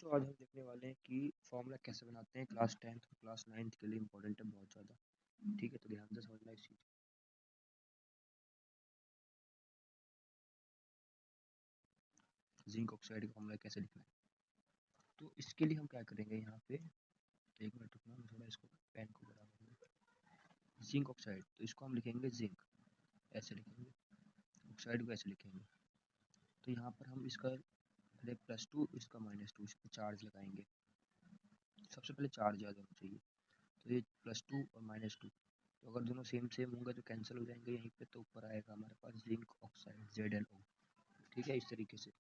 तो आज हम देखने वाले हैं कि फॉर्मूला कैसे बनाते हैं क्लास 10th और क्लास 9th के लिए इम्पोर्टेंट है बहुत ज़्यादा। ठीक है, तो ध्यान से समझना इस चीज़। जिंक ऑक्साइड का फॉर्मूला कैसे लिखना है, तो इसके लिए हम क्या करेंगे यहाँ पे। एक मिनट रुकना, मैं थोड़ा इसको पेन को बड़ा करूँगा। जिंक ऑक्साइड, तो इसको हम लिखेंगे जिंक, ऐसे लिखेंगे। ऑक्साइड को ऐसे लिखेंगे। तो यहाँ पर हम इसका पहले +2, इसका -2, इस पर चार्ज लगाएंगे। सबसे पहले चार्ज याद होना चाहिए। तो ये +2 और -2, तो अगर दोनों सेम सेम होंगे तो कैंसिल हो जाएंगे यहीं पे, तो ऊपर आएगा हमारे पास जिंक ऑक्साइड ZnO। ठीक है, इस तरीके से।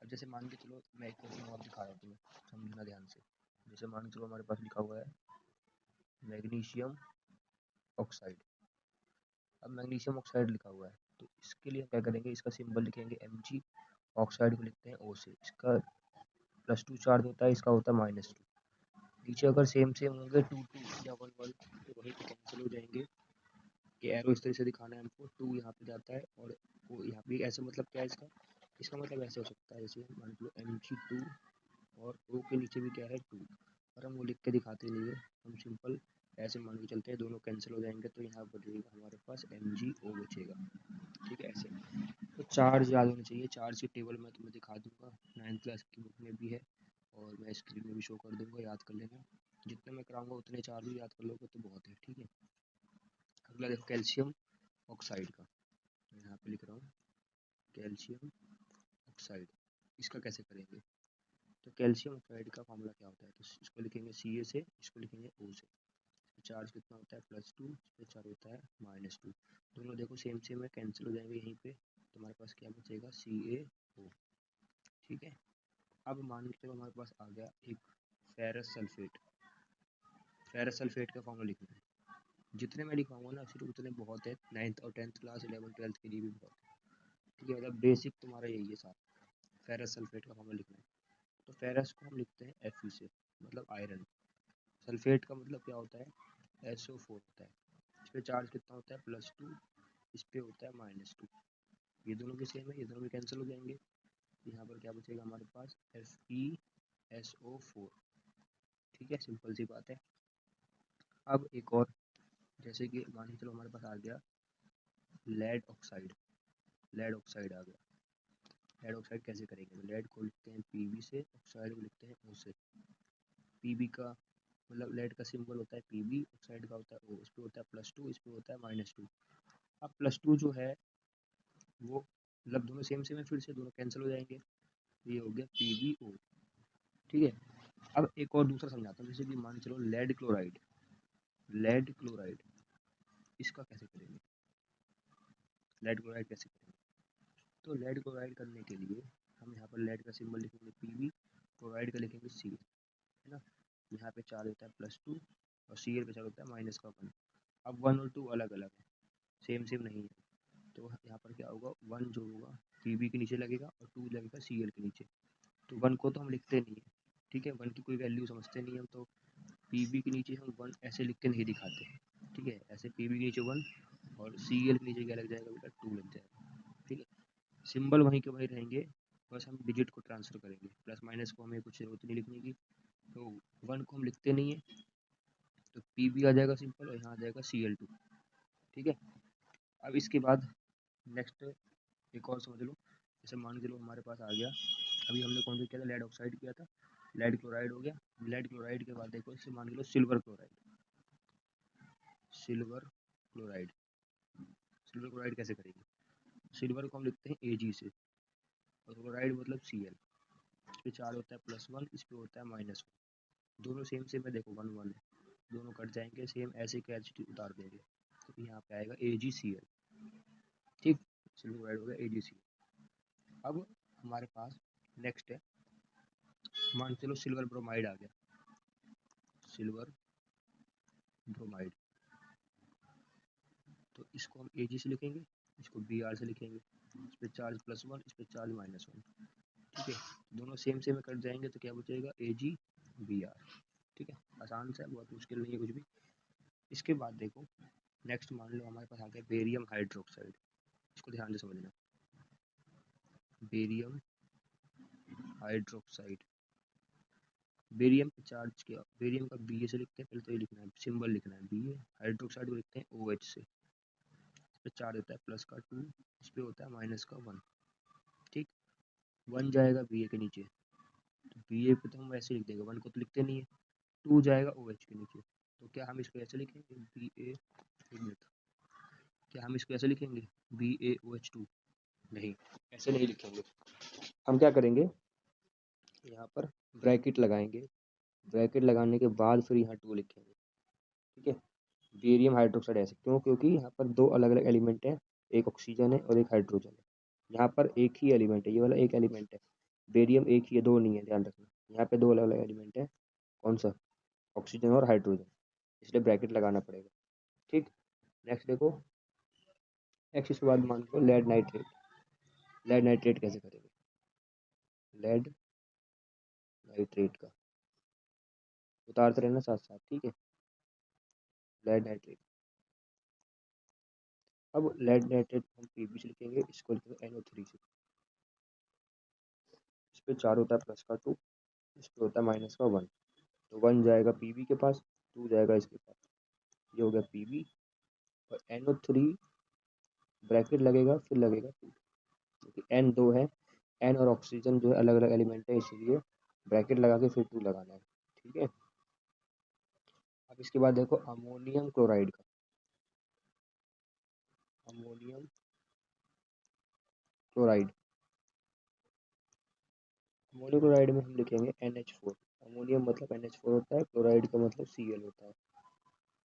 अब जैसे मान के चलो, मैं एक क्वेश्चन और दिखा रहा हूँ तुम्हें, समझना ध्यान से। जैसे मान के चलो हमारे पास लिखा हुआ है मैग्नीशियम ऑक्साइड। अब मैग्नीशियम ऑक्साइड लिखा हुआ है, तो इसके लिए हम क्या करेंगे, इसका सिंबल लिखेंगे Mg। ऑक्साइड को लिखते हैं O से। इसका +2 चार्ज होता है, इसका होता है -2। नीचे अगर सेम सेम होंगे 2 2 या 1 1, तो वहीं पे कैंसिल हो जाएंगे। ये एरो इस तरह से दिखाना है हमको, 2 यहाँ पे जाता है और वो यहाँ पे। ऐसे मतलब क्या है इसका, इसका मतलब ऐसे हो सकता है, जैसे मान लो Mg2 और O के नीचे भी क्या है 2, पर हम वो लिख के दिखाते नहीं है, हम सिंपल ऐसे मान के चलते हैं, दोनों कैंसिल हो जाएंगे, तो यहाँ बचेगा हमारे पास MgO बचेगा। ठीक है, ऐसे। तो चार्ज याद होना चाहिए। चार्ज की टेबल मैं तुम्हें दिखा दूंगा, 9th क्लास की बुक में भी है, और मैं स्क्रीन में भी शो कर दूंगा, याद कर लेना। जितने मैं कराऊंगा उतने चार्ज भी याद कर लोगे तो बहुत है। ठीक है, अगला देखो कैल्शियम ऑक्साइड का, मैं यहाँ पे लिख रहा हूँ कैल्शियम ऑक्साइड। इसका कैसे करेंगे, तो कैल्शियम ऑक्साइड का फॉर्मूला क्या होता है, तो इसको लिखेंगे Ca से, इसको लिखेंगे O से। चार्ज कितना होता है +2, इस पर चार्ज होता है -2। दोनों देखो सेम सेम है, कैंसिल हो जाएंगे यहीं पे, तो हमारे पास क्या बचेगा CaO। ठीक है, अब मान के चलो हमारे पास आ गया एक फेरस सल्फेट। फेरस सल्फेट का फॉर्मूला लिखना है। जितने मैं लिखाऊंगा ना सिर्फ उतने बहुत है, 9th और 10th क्लास 11 12th के लिए भी बहुत है। ठीक है, मतलब बेसिक तुम्हारा यही है सारा। फेरस सल्फेट का फॉर्मूला लिखना है। तो फेरस को हम लिखते हैं Fe से, मतलब आयरन। सल्फेट का मतलब क्या होता है, SO4 होता है। इस पर चार्ज कितना होता है +2, इस पर होता है -2। ये दोनों भी सेम है, ये दोनों भी कैंसिल हो जाएंगे। यहाँ पर क्या बचेगा हमारे पास FeSO4। ठीक है, सिंपल सी बात है। अब एक और, जैसे कि मान के चलो हमारे पास आ गया लेड ऑक्साइड। लेड ऑक्साइड आ गया। लेड ऑक्साइड कैसे करेंगे, लेड को लिखते हैं Pb से, ऑक्साइड को लिखते हैं O से। Pb का मतलब लेड का सिंबल होता है Pb, ऑक्साइड का होता है O। इस पे होता है +2, इस पे होता है -2। अब +2 जो है वो मतलब दोनों सेम सेम है, फिर से दोनों कैंसिल हो जाएंगे, ये हो गया PbO। ठीक है, अब एक और दूसरा समझाता हूँ। जैसे कि मान चलो लेड क्लोराइड। लेड क्लोराइड, इसका कैसे करेंगे, लेड क्लोराइड कैसे करेंगे, तो लेड क्लोराइड करने के लिए हम यहाँ पर लेड का सिंबल लिखेंगे Pb, क्लोराइड का लिखेंगे Cl, है ना। यहाँ पे चार्ज होता है +2 और Cl पे चार्ज होता है -1। अब 1 और 2 अलग अलग है, सेम सेम नहीं है, तो यहाँ पर क्या होगा, 1 जो होगा Pb के नीचे लगेगा और 2 लगेगा Cl के नीचे। तो 1 को तो हम लिखते नहीं है, ठीक है, 1 की कोई वैल्यू समझते नहीं हम, तो Pb के नीचे हम 1 ऐसे लिख के नहीं दिखाते। ठीक है, ऐसे Pb के नीचे 1 और Cl के नीचे क्या लग जाएगा बेटा, 2 लग जाएगा। ठीक है, सिंबल वहीं के वहीं रहेंगे, बस हम डिजिट को ट्रांसफर करेंगे। प्लस माइनस को हमें कुछ जरूरत नहीं लिखने की, तो 1 को हम लिखते नहीं है, तो Pb आ जाएगा सिंपल, और यहाँ आ जाएगा Cl2। ठीक है, अब इसके बाद नेक्स्ट एक और समझ लो। जैसे मान के लो हमारे पास आ गया, अभी हमने कौन सा किया था, लेड ऑक्साइड किया था, लेड क्लोराइड हो गया। लेड क्लोराइड के बाद देखो, इससे मान के लो silver chloride. Silver chloride, silver chloride कैसे करेंगे, सिल्वर को हम लिखते हैं Ag से, और क्लोराइड मतलब Cl। इस पे चार्ज होता है +1, इस पे होता है -1। दोनों सेम सेम है, देखो 1 1 है, दोनों कट जाएंगे, सेम ऐसे कैच उतार देंगे, तो यहाँ पे आएगा AgCl। ठीक, सिल्वर क्लोराइड हो गया AgCl। अब हमारे पास नेक्स्ट है, मान चलो सिल्वर ब्रोमाइड आ गया। सिल्वर ब्रोमाइड, तो इसको हम Ag से लिखेंगे, इसको Br से लिखेंगे। इस पे चार्ज +1, इस पे चार्ज -1। ठीक है, दोनों सेम सेम कट जाएंगे, तो क्या बचेगा AgBr। ठीक है, आसान सा है, बहुत मुश्किल नहीं है कुछ भी। इसके बाद देखो नेक्स्ट, मान लो हमारे पास आ गया बेरियम हाइड्रोक्साइड। इसको ध्यान से समझना, बेरियम हाइड्रोक्साइड। बेरियम पे चार्ज किया, बेरियम का बी ए से लिखते हैं, पहले तो ये लिखना है, सिंबल लिखना है बी ए। हाइड्रोक्साइड को लिखते हैं ओ एच से, इस पे चार्ज होता है प्लस का 2, इस पे होता है माइनस का 1। ठीक, 1 जाएगा बी ए के नीचे, तो बी ए पे तो हम ऐसे लिख देंगे, 1 को तो लिखते नहीं है। 2 जाएगा ओ एच के नीचे, तो क्या हम इसको ऐसे लिखेंगे बी ए, एक मिनट, क्या हम इसको ऐसे लिखेंगे बी ए ओ एच 2? नहीं, ऐसे नहीं लिखेंगे। हम क्या करेंगे, यहाँ पर ब्रैकेट लगाएंगे, ब्रैकेट लगाने के बाद फिर यहाँ 2 लिखेंगे। ठीक है, बेरियम हाइड्रोक्साइड ऐसे क्यों, क्योंकि यहाँ पर दो अलग अलग एलिमेंट हैं, एक ऑक्सीजन है और एक हाइड्रोजन है। यहाँ पर एक ही एलिमेंट है, ये वाला एक एलिमेंट है, बेरियम एक ही है, दो नहीं है, ध्यान रखना। यहाँ पे दो अलग अलग एलिमेंट है, कौन सा, ऑक्सीजन और हाइड्रोजन, इसलिए ब्रैकेट लगाना पड़ेगा। ठीक, नेक्स्ट देखो, नेक्स्ट इसके बाद मान लो लेड नाइट्रेट। लेड नाइट्रेट कैसे करेंगे, लेड नाइट्रेट का उतारते रहना साथ साथ, ठीक है। लेड नाइट्रेट, अब लेड नाइट्रेट हम पीबी से लिखेंगे, इसको लिखेंगे NO3 से, इस पे चार होता है प्लस का 2, इस पे होता है माइनस का 1, तो 1 जाएगा पीबी के पास, 2 जाएगा इसके पास, ये हो गया पीबी, और NO3 ब्रैकेट लगेगा, फिर लगेगा 2, क्योंकि N दो है, N और ऑक्सीजन जो है अलग अलग एलिमेंट है, इसलिए ब्रैकेट लगा के फिर 2 लगाना है। ठीक है, अब इसके बाद देखो अमोनियम क्लोराइड का, अमोनियम क्लोराइड, अमोनियम क्लोराइड में हम लिखेंगे NH4। अमोनियम मतलब NH4 होता है, क्लोराइड का मतलब Cl होता है।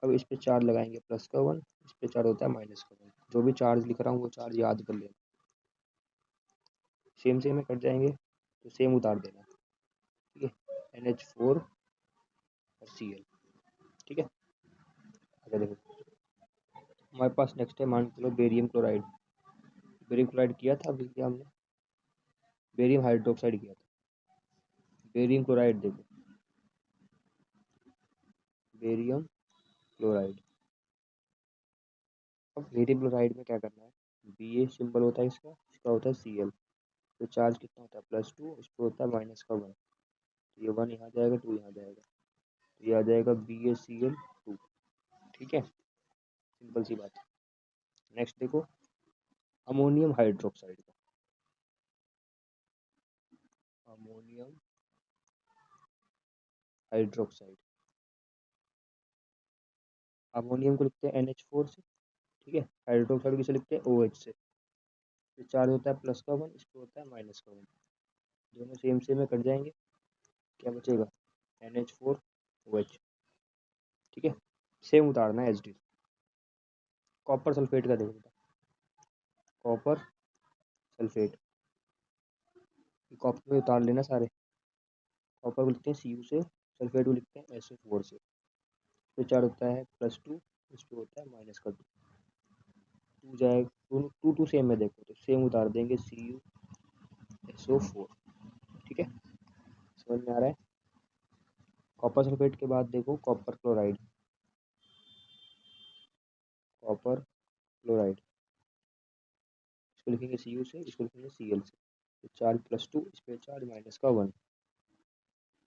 अब इस पे चार्ज लगाएंगे प्लस का 1, इस पे चार्ज होता है माइनस का 1। जो भी चार्ज लिख रहा हूँ वो चार्ज याद कर लेना, सेम सेम में कट जाएंगे तो सेम उतार देना। ठीक है, NH4 और Cl। ठीक है, आगे देखो, हमारे पास नेक्स्ट है, मान लो बेरियम क्लोराइड। बेरियम क्लोराइड किया था अभी क्या हमने, बेरियम हाइड्रोक्साइड किया था। बेरियम क्लोराइड देखो, बेरियम क्लोराइड, अब बेरियम क्लोराइड में क्या करना है, बी ए सिंबल होता है इसका, इसका होता है Cl, तो चार्ज कितना होता है प्लस 2, इस पर होता है माइनस का 1, तो ये 1 यहाँ जाएगा, 2 यहाँ जाएगा, तो ये आ जाएगा BaCl2। ठीक है, सिंपल सी बात है। नेक्स्ट देखो अमोनियम हाइड्रोक्साइड का, अमोनियम हाइड्रोक्साइड, अमोनियम को लिखते हैं NH4 से, ठीक है, हाइड्रोक्साइड किसे लिखते हैं OH से, तो चार्ज होता है प्लस का 1, इस पर होता है माइनस का 1, दोनों सेम सेम में कट जाएंगे, क्या बचेगा NH4OH। ठीक है, सेम उतारना है HD। कॉपर सल्फेट का देखो बेटा, कॉपर सल्फेट, कॉपर में उतार लेना सारे, कॉपर को लिखते हैं Cu से, सल्फेट को लिखते हैं SO4 से, तो चार्ज होता है +2, इस पे होता है माइनस का 2, 2 जाएगा, दोनों 2 2 सेम में देखो तो सेम उतार देंगे CuSO4। ठीक है, समझ में आ रहा है। कॉपर सल्फेट के बाद देखो कॉपर क्लोराइड, कॉपर क्लोराइड, इसको लिखेंगे Cu से, इसको लिखेंगे Cl से, तो चार्ज +2, इस पे चार्ज माइनस का 1।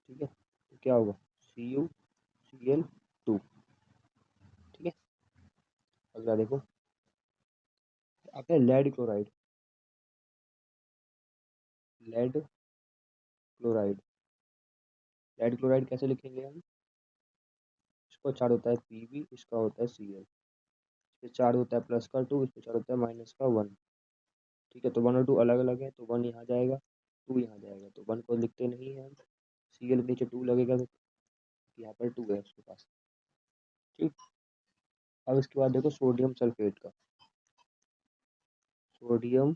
ठीक है, तो क्या होगा CuCl2। ठीक है, अगला देखो, आपने lead chloride, lead chloride, lead chloride कैसे लिखेंगे हम, इसको चार्ज होता है Pb, इसका होता है Cl, इस पे चार्ज होता है प्लस का 2, इस पे चार्ज होता है माइनस का 1। ठीक है, तो 1 और 2 अलग अलग है, तो 1 यहाँ जाएगा, 2 यहाँ जाएगा, तो 1 को लिखते नहीं है हम, Cl के नीचे 2 लगेगा, तो यहाँ पर 2 है उसके पास। ठीक, अब इसके बाद देखो सोडियम सल्फेट का, सोडियम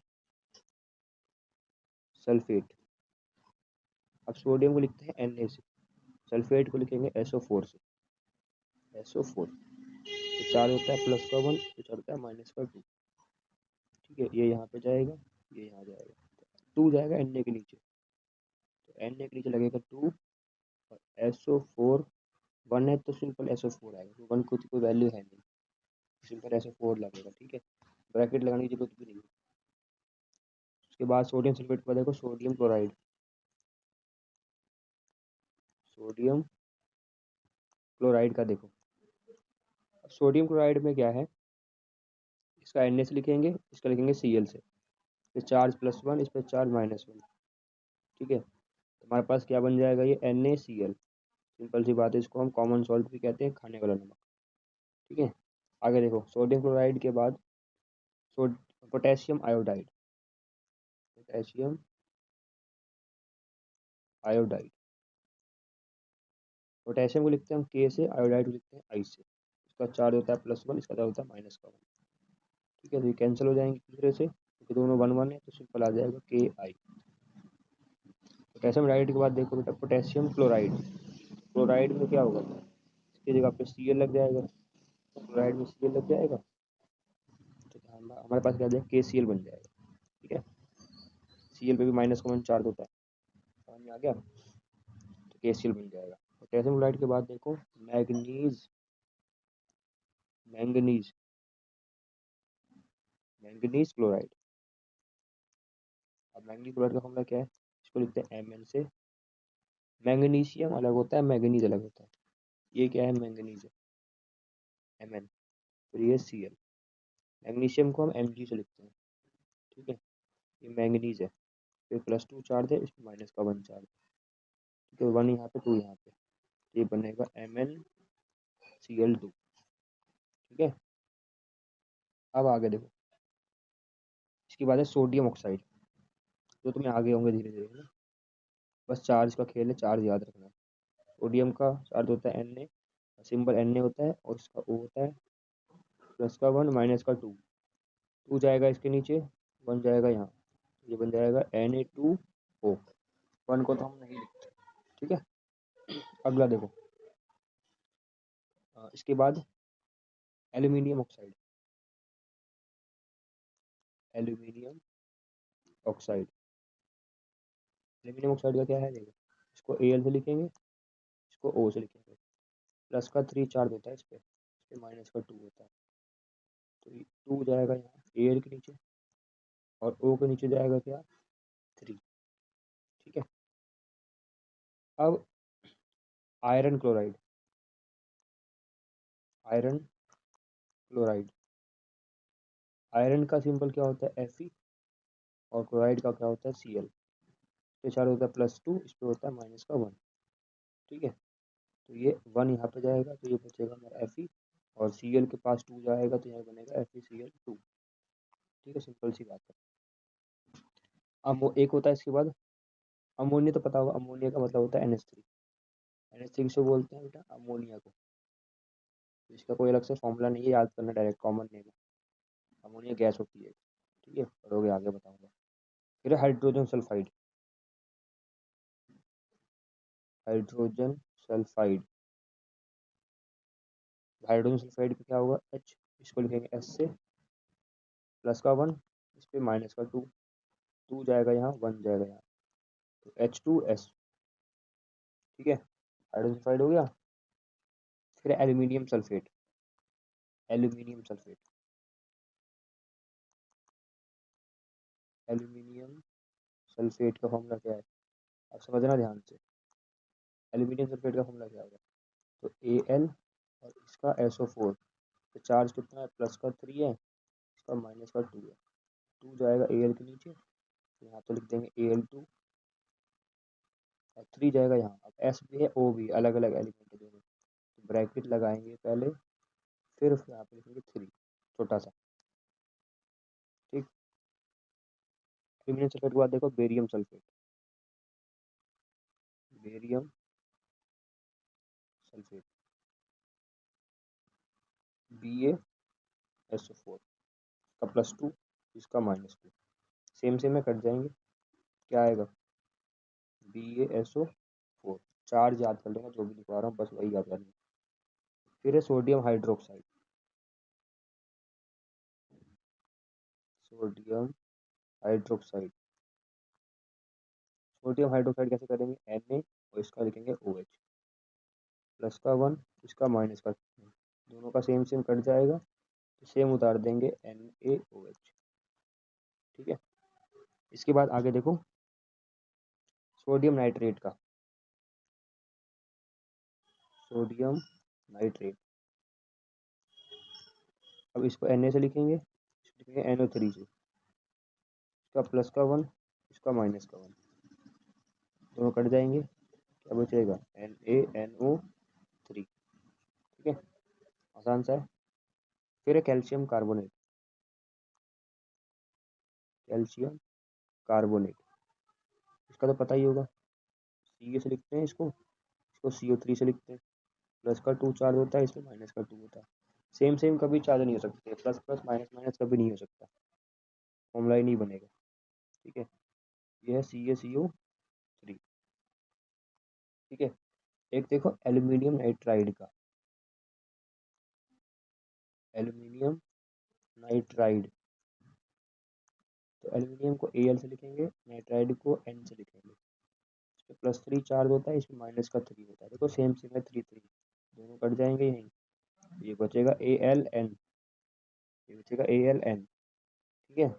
सल्फेट, अब सोडियम को लिखते हैं Na से, सल्फेट को लिखेंगे SO4 से, SO4, तो चार्ज होता है प्लस का 1, तो चार्ज होता है माइनस का 2। ठीक है, ये यहाँ पे जाएगा, ये यहाँ जाएगा, 2 जाएगा Na के नीचे, तो Na के नीचे लगेगा 2, और SO4 1 है तो सिंपल SO4 आएगा, तो 1 की कोई वैल्यू है नहीं, सिंपल SO4 लगेगा। ठीक है, ब्रैकेट लगाने की जरूरत भी नहीं है। उसके बाद सोडियम सल्फेट पर देखो सोडियम क्लोराइड, सोडियम क्लोराइड का देखो, सोडियम क्लोराइड में क्या है, इसका Na से लिखेंगे, इसका लिखेंगे Cl से, इस चार्ज +1, इस पर चार्ज -1। ठीक है, तो हमारे पास क्या बन जाएगा, ये NaCl। सिंपल सी बात है, इसको हम कॉमन सॉल्ट भी कहते हैं, खाने वाला नमक। ठीक है, आगे देखो, सोडियम क्लोराइड के बाद potassium iodide, potassium iodide. Potassium को लिखते हैं हम K से, आयोडाइड को लिखते हैं I से। इसका चार्ज होता है +1, इसका चार्ज होता है -1। ठीक है, तो ये कैंसिल हो जाएंगे एक दूसरे से, क्योंकि दोनों 1 1 है, तो सिंपल आ जाएगा Ki। पोटेशियम आयोडाइड के बाद देखो बेटा, पोटेशियम क्लोराइड। क्लोराइड में क्या होगा, इसकी जगह पे Cl लग जाएगा, क्लोराइड में Cl लग जाएगा, तो हमारे पास क्या आ जाएगा, KCl बन जाएगा। ठीक है, Cl पे भी माइनस कॉमन चार्ज होता है, समझ में आ गया, तो KCl बन जाएगा। पोटेशियम क्लोराइड के बाद देखो, मैग्नीज, मैंगनीज, मैंगनीज क्लोराइड। अब मैंगनीज क्लोराइड का फॉर्मूला क्या है, इसको लिखते हैं Mn से। मैग्नीशियम अलग होता है, मैंगनीज अलग होता है। ये क्या है, मैंगनीज है, Mn, और ये Cl। मैग्नीशियम को हम Mg से लिखते हैं। ठीक है, ये मैंगनीज है, फिर +2 चार्ज है, इसमें -1 चार्ज। ठीक है, 1 यहाँ पे, 2 यहाँ पे, ये बनेगा MnCl2। ठीक है, अब आगे देखो, इसके बाद है सोडियम ऑक्साइड, जो तुम्हें आगे होंगे धीरे धीरे ना, बस चार्ज का खेल है, चार्ज याद रखना है। सोडियम का चार्ज होता है Na, सिंबल Na होता है, और इसका O होता है, +1 -2, 2 जाएगा इसके नीचे, 1 जाएगा यहाँ, ये बन जाएगा Na2O। 1 को तो हम नहीं लिखते। ठीक है, अगला देखो, इसके बाद aluminium oxide, aluminium oxide. Aluminium oxide का क्या है, देखो, इसको Al से लिखेंगे, इसको O से लिखेंगे, +3 चार्ज होता है इस पे -2 होता है, तो 2 जाएगा यहाँ Al के नीचे, और O के नीचे जाएगा क्या, 3। ठीक है, अब iron chloride, iron chloride, iron का सिंबल क्या होता है, Fe, और क्लोराइड का क्या होता है, Cl। तो चार्ज होता है +2, इस पे होता है -1। ठीक है, तो ये 1 यहाँ पे जाएगा, तो ये बचेगा हमारा Fe, और Cl के पास 2 जाएगा, तो यहाँ बनेगा FeCl2। ठीक है, सिंपल सी बात है। अब एक होता है इसके बाद अमोनिया, तो पता होगा, अमोनिया का मतलब होता है NH3। NH3 किसको बोलते हैं बेटा, अमोनिया को। तो इसका कोई अलग से फॉर्मूला नहीं है, याद करना, डायरेक्ट कॉमन नेम है, अमोनिया गैस होती है। ठीक है, पढ़ोगे आगे बताऊंगा। फिर hydrogen sulphide, hydrogen sulphide, hydrogen sulphide का क्या होगा, H, इसको लिखेंगे S से, +1, इस पे -2, 2 जाएगा यहाँ, 1 जाएगा यहाँ, तो H2S। ठीक है, हाइड्रोजन सल्फाइड हो गया। फिर aluminium sulphate, aluminium sulphate, aluminium sulphate का फॉर्मूला क्या है, अब समझना ध्यान से। एल्यूमिनियम सल्फेट का फॉर्मूला क्या होगा, तो Al, और इसका SO4, तो चार्ज कितना है, +3 है, इसका -2 है, 2 जाएगा Al के नीचे, तो यहाँ तो लिख देंगे Al2, और 3 जाएगा यहाँ। अब S भी है, O भी है, अलग अलग एलिमेंट है दोनों, तो ब्रैकेट लगाएंगे पहले, फिर यहाँ पे लिखेंगे 3, छोटा सा। ठीक, एल्यूमिनियम सल्फेट के बाद देखो barium sulphate, barium sulphate, BaSO4 का +2, इसका -2, सेम सेम में कट जाएंगे, क्या आएगा, BaSO4। चार्ज याद कर लेना, जो भी लिखवा रहा हूँ बस वही याद करना। फिर है sodium hydroxide, sodium hydroxide, sodium hydroxide कैसे करेंगे, Na, और इसका लिखेंगे OH, +1, इसका -2, दोनों का सेम सेम कट जाएगा, तो सेम उतार देंगे NaOH। ठीक है, इसके बाद आगे देखो, सोडियम नाइट्रेट का, सोडियम नाइट्रेट। अब इसको Na से लिखेंगे, इसको लिखेंगे NO3 से, इसका प्लस का 1, इसका माइनस का 1, दोनों कट जाएंगे, क्या बचेगा NaNO3। ठीक है, आसान सा है। फिर है कैल्शियम कार्बोनेट, कैल्शियम कार्बोनेट, इसका तो पता ही होगा, Ca से लिखते हैं इसको, इसको CO3 से लिखते हैं, प्लस का 2 चार्ज होता है, इसमें माइनस का 2 होता है। सेम सेम कभी चार्ज नहीं हो सकते, प्लस प्लस माइनस माइनस कभी नहीं हो सकता, फॉर्मूला ही नहीं बनेगा। ठीक है, ये है CaCO3। ठीक है, एक देखो एल्यूमिनियम नाइट्राइड का, एल्यूमिनियम नाइट्राइड, तो एल्यूमिनियम को Al से लिखेंगे, नाइट्राइड को N से लिखेंगे, इसमें प्लस 3 चार्ज होता है, इसमें माइनस का 3 होता है, देखो सेम सेम है, 3 3, दोनों कट जाएंगे यहीं, ये बचेगा Aln, ये बचेगा Aln। ठीक है,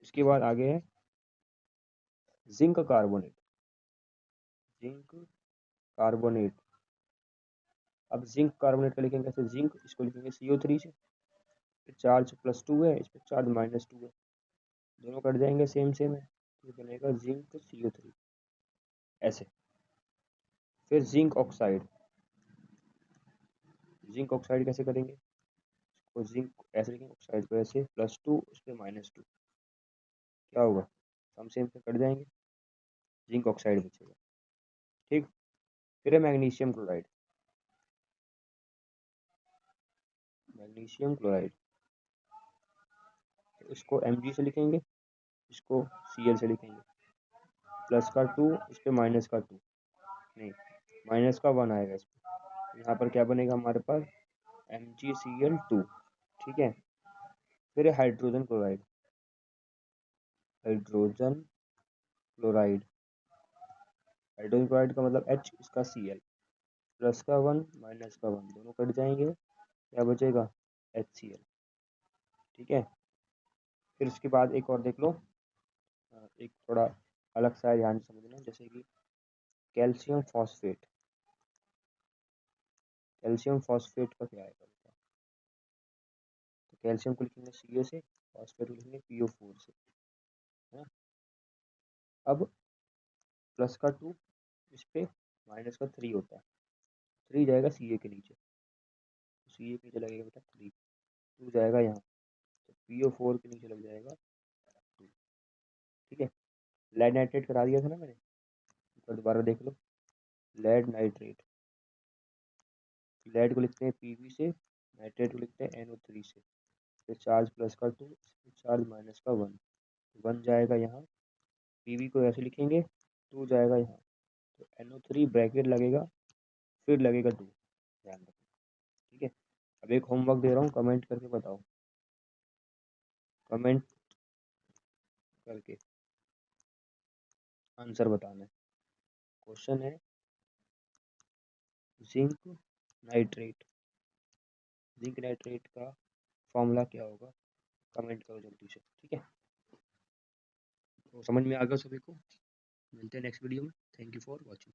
इसके बाद आगे है जिंक कार्बोनेट, जिंक कार्बोनेट। अब जिंक कार्बोनेट का लिखेंगे कैसे, जिंक इसको लिखेंगे CO3 से, फिर चार्ज प्लस 2 है, इस पर चार्ज माइनस 2 है, दोनों कट जाएंगे, सेम सेम है, तो बनेगा जिंक CO3 ऐसे। फिर जिंक ऑक्साइड, जिंक ऑक्साइड कैसे करेंगे, तो जिंक ऐसे लिखेंगे, ऑक्साइड को ऐसे, +2 उस पर -2, क्या होगा, सम सेम से कट जाएंगे, जिंक ऑक्साइड बचेगा। ठीक, फिर है मैग्नीशियम क्लोराइड, मैग्नीशियम क्लोराइड, तो इसको Mg से लिखेंगे, इसको Cl से लिखेंगे, प्लस का 2 इस पर माइनस का 2, नहीं माइनस का 1 आएगा इस पर, यहाँ पर क्या बनेगा हमारे पास MgCl2। ठीक है, फिर है hydrogen chloride, hydrogen chloride, hydrogen chloride का मतलब H, इसका Cl, प्लस का 1 माइनस का 1, दोनों कट जाएंगे, क्या बचेगा HCl। ठीक है, फिर उसके बाद एक और देख लो, एक थोड़ा अलग सा है, ध्यान से समझना, जैसे कि कैल्शियम फॉस्फेट, कैल्शियम फॉस्फेट का क्या आएगा, तो कैल्शियम को लिखेंगे Ca से, फॉस्फेट को लिखेंगे PO4 से, है ना। अब प्लस का 2 इस पे माइनस का 3 होता है, 3 जाएगा Ca के नीचे, तो Ca के नीचे लगेगा बेटा 3, 2 जाएगा यहाँ, तो PO4 के नीचे लग जाएगा 2। ठीक है, लेड नाइट्रेट करा दिया था ना मैंने, एक बार दोबारा देख लो, लेड नाइट्रेट, लेड को लिखते हैं Pb से, नाइट्रेट को लिखते हैं NO3 से, फिर चार्ज प्लस का 2, चार्ज माइनस का 1, 1 जाएगा यहाँ, Pb को ऐसे लिखेंगे, 2 जाएगा यहाँ, तो NO3 ब्रैकेट लगेगा, फिर लगेगा 2, ध्यान रखना। ठीक है, अब एक होमवर्क दे रहा हूँ, कमेंट करके बताओ, कमेंट करके आंसर बताना है। क्वेश्चन है जिंक नाइट्रेट, जिंक नाइट्रेट का फॉर्मूला क्या होगा, कमेंट करो जल्दी से। ठीक है, तो समझ में आ गया सभी को, मिलते हैं नेक्स्ट वीडियो में, थैंक यू फॉर वॉचिंग।